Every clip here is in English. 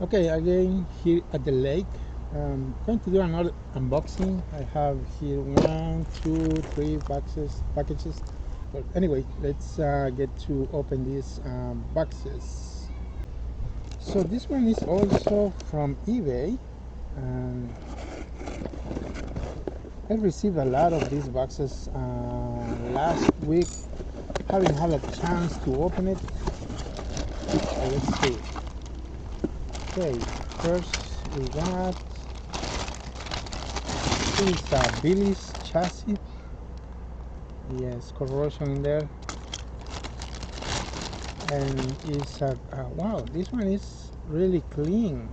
Okay, again here at the lake. Going to do another unboxing. I have here 1, 2, 3 packages. But anyway, let's get to open these boxes. So this one is also from eBay. I received a lot of these boxes last week. Haven't had a chance to open it. So let's see. Okay, first we got this Billy's chassis. Yes, corrosion in there. And it's wow, this one is really clean.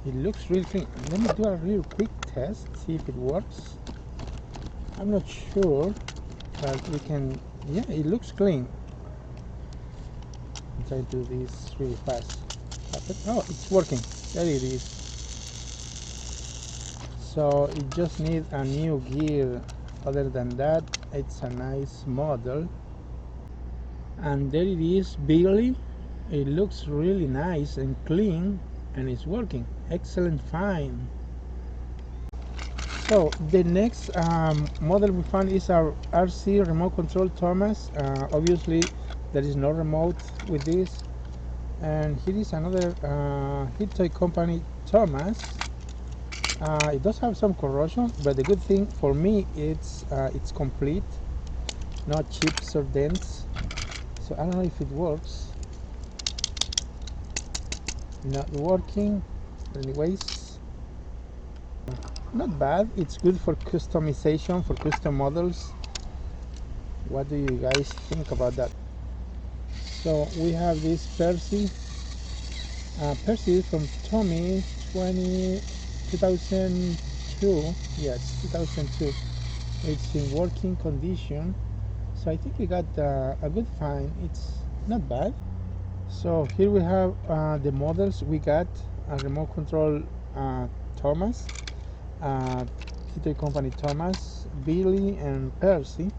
It looks really clean. Let me do a real quick test, see if it works. I'm not sure, but we can. Yeah, it looks clean. I'll try to do this really fast. Oh, it's working. There it is. So it just needs a new gear. Other than that, it's a nice model. And there it is, Billy. It looks really nice and clean, and it's working. Excellent find. So the next model we found is our RC remote control Thomas. Obviously, there is no remote with this. And here is another heat toy company, Tomas. It does have some corrosion, but the good thing for me it's complete, no chips or dents. So I don't know if it works. Not working. Anyways, not bad. It's good for customization, for custom models. What do you guys think about that? So we have this Percy. Percy is from Tomy 2002. Yes, 2002. It's in working condition. So I think we got a good find. It's not bad. So here we have the models we got. A remote control Thomas, heater company Thomas, Billy and Percy.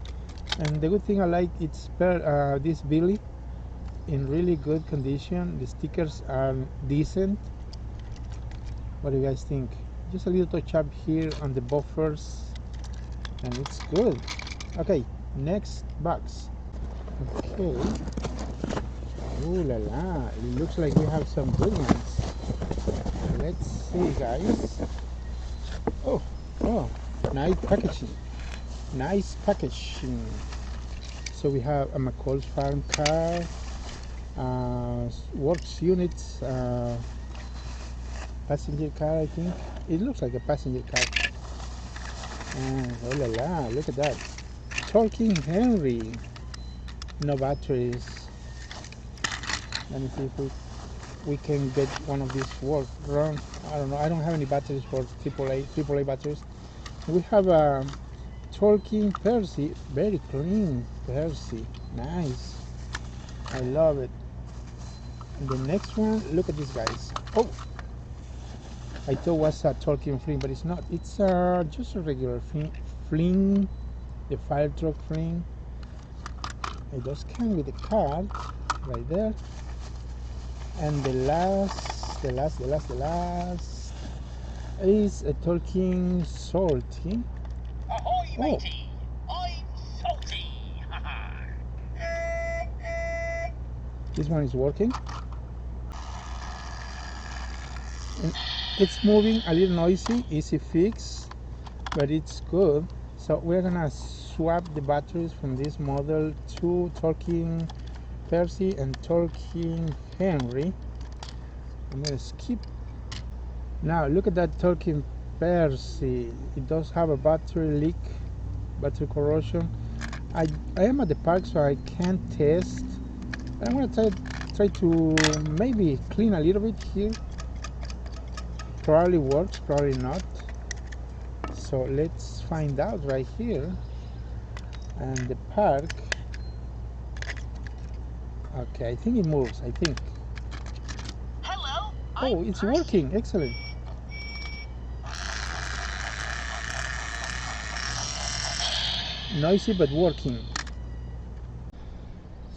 And the good thing I like it's this Billy in really good condition. The stickers are decent. What do you guys think? Just a little touch up here on the buffers and it's good. Okay, next box. Okay. Ooh la la, it looks like we have some good ones. Let's see, guys. Oh, nice packaging. Nice packaging. So we have a McCall's Farm car, works units, passenger car, I think. It looks like a passenger car. Oh la la, look at that. Talking Henry. No batteries. Let me see if we can get one of these work run. I don't know. I don't have any batteries for AAA batteries. We have a Talking Percy, very clean Percy, nice. I love it. And the next one, look at this, guys. Oh, I thought it was a Talking Fling, but it's not. It's just a regular fling, the fire truck fling. It does come with the card right there. And the last is a Talking Salty. Ahoy, matey! I'm salty! This one is working. And it's moving a little noisy, easy fix, but it's good. So we're gonna swap the batteries from this model to Talking Percy and Talking Henry. I'm gonna skip. Now look at that Talking Percy. It does have a battery leak, battery corrosion. I am at the park, so I can't test. But I'm gonna try to maybe clean a little bit here. Probably works, probably not. So let's find out right here. And the park. Okay, I think it moves. I think. Hello. Oh, it's working. Excellent. Noisy but working.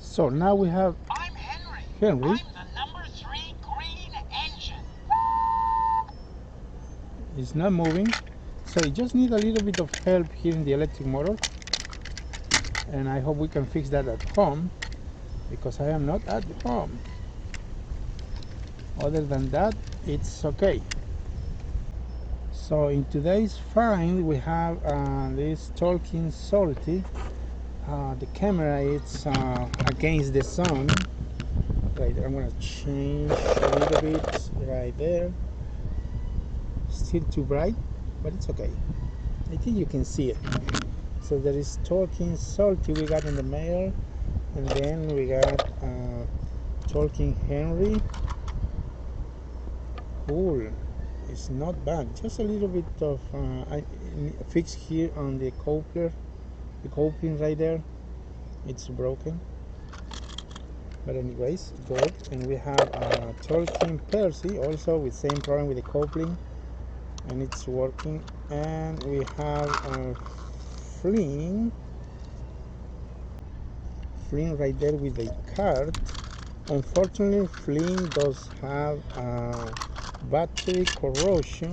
So now we have I'm Henry. Henry. I'm the number 3 green engine. it's not moving, so it just needs a little bit of help here in the electric motor, and I hope we can fix that at home, because I am not at home. Other than that, it's okay. So in today's find we have this talking salty. The camera is against the sun. Right, I'm gonna change a little bit right there. Still too bright, but it's okay. I think you can see it. So there is talking salty we got in the mail, and then we got talking Henry. Cool. It's not bad. Just a little bit of fix here on the coupler, the coupling right there. It's broken. But anyways, good. And we have talking Percy also with same problem with the coupling, and it's working. And we have Flynn right there with the card. Unfortunately, Flynn does have battery corrosion,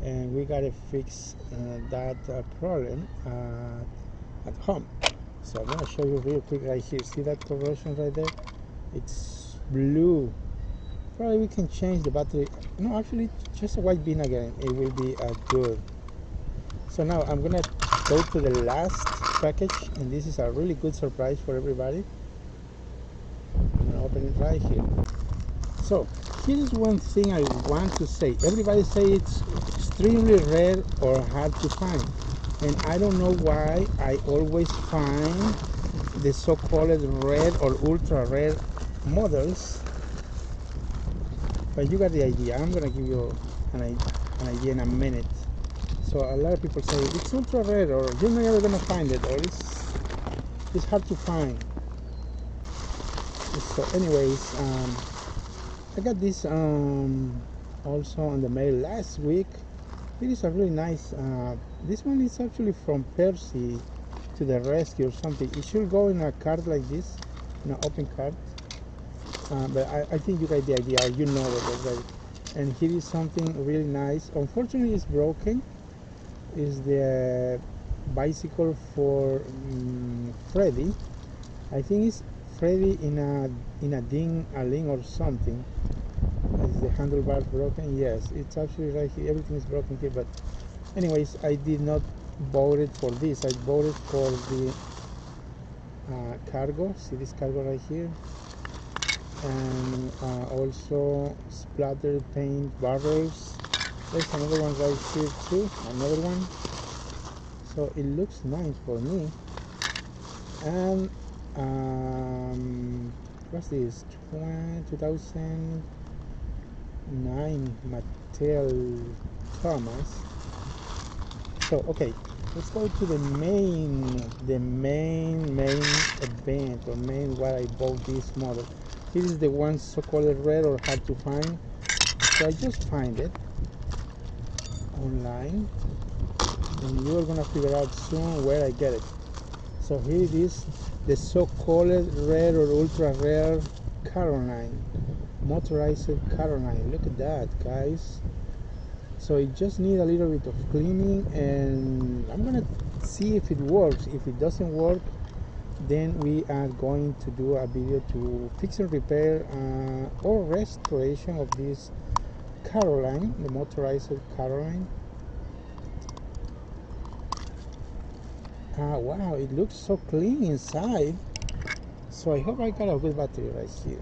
and we gotta fix that problem at home. So I'm gonna show you real quick right here. See that corrosion right there? It's blue. Probably we can change the battery. No, actually, just a white bin again. It will be good. So now I'm gonna go to the last package, and this is a really good surprise for everybody. I'm gonna open it right here. So here is one thing I want to say. Everybody say it's extremely rare or hard to find, and I don't know why I always find the so-called rare or ultra rare models, but you got the idea. I'm gonna give you an idea in a minute. So a lot of people say it's ultra rare, or you're never gonna find it, or it's hard to find. So anyways, I got this also on the mail last week. It is a really nice, this one is actually from Percy to the rescue or something. It should go in a card like this, in an open card. But I think you got the idea, or you know it already. And here is something really nice. Unfortunately, it's broken. Is the bicycle for Freddy. I think it's Freddy in a ding-a-ling or something. Is the handlebars broken? Yes, it's actually right here. Everything is broken here, but anyways, I did not bought it for this. I bought it for the cargo. See this cargo right here, and also splattered paint barrels. There's another one right here too. Another one. So it looks nice for me. And what's this? 2009 Mattel Thomas. So okay, let's go to the main event, or main why I bought this model. This is the one so-called rare or hard to find. So I just find it online, and you're gonna figure out soon where I get it. So here it is, the so-called rare or ultra rare Caroline, motorized Caroline. Look at that, guys. So it just needs a little bit of cleaning, and I'm gonna see if it works. If it doesn't work, then we are going to do a video to fix and repair or restoration of this Caroline, the motorized Caroline. Wow, it looks so clean inside. So I hope I got a good battery right here.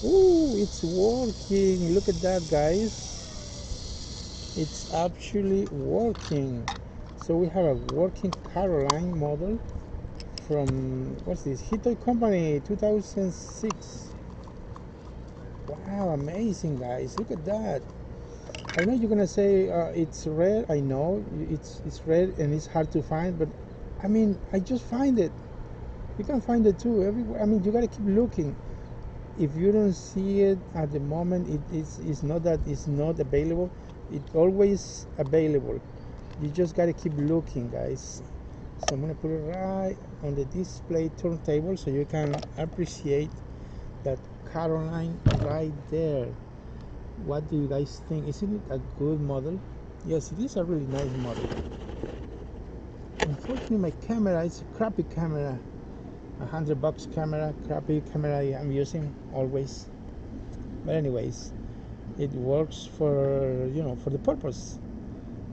Ooh, it's working. Look at that, guys. It's actually working. So we have a working Caroline model from, what's this, Hitoy Company, 2006. Wow, amazing, guys. Look at that. I know you're gonna say it's rare. I know it's rare and it's hard to find, but I mean, I just find it. You can find it too everywhere. I mean, you gotta keep looking. If you don't see it at the moment, it's not that it's not available. It's always available. You just gotta keep looking, guys. So I'm gonna put it right on the display turntable so you can appreciate that Caroline right there. What do you guys think? Isn't it a good model? Yes, it is a really nice model. Unfortunately, my camera is a crappy camera. $100 camera, crappy camera I'm using always. But anyways, it works for, you know, for the purpose.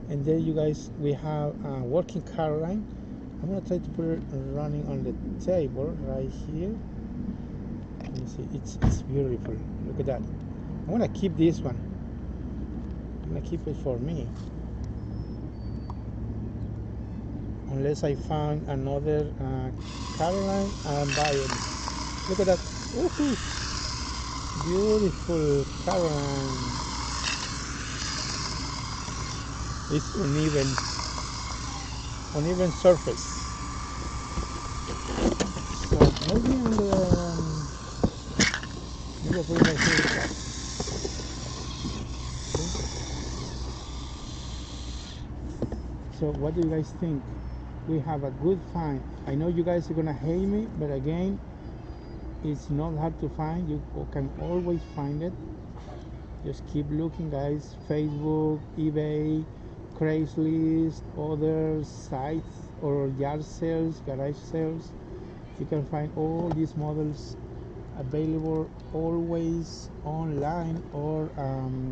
And there you guys, we have a working car line. I'm gonna try to put it running on the table right here. Let me see, it's beautiful. Look at that. I'm gonna keep this one. I'm gonna keep it for me. Unless I found another car line, I'll buy it. Look at that. Woohoo! Beautiful car line. It's uneven surface. So maybe on the maybe I'll put it right here. Okay. So what do you guys think? We have a good find. I know you guys are gonna hate me, but again, it's not hard to find. You can always find it. Just keep looking, guys. Facebook, eBay, Craigslist, other sites or yard sales, garage sales. You can find all these models available always online, or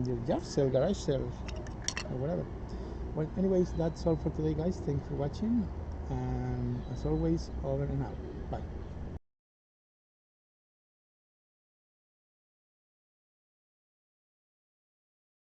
the yard sale, garage sales, or whatever. Well, anyways, that's all for today, guys. Thanks for watching, and as always, over and out. Bye.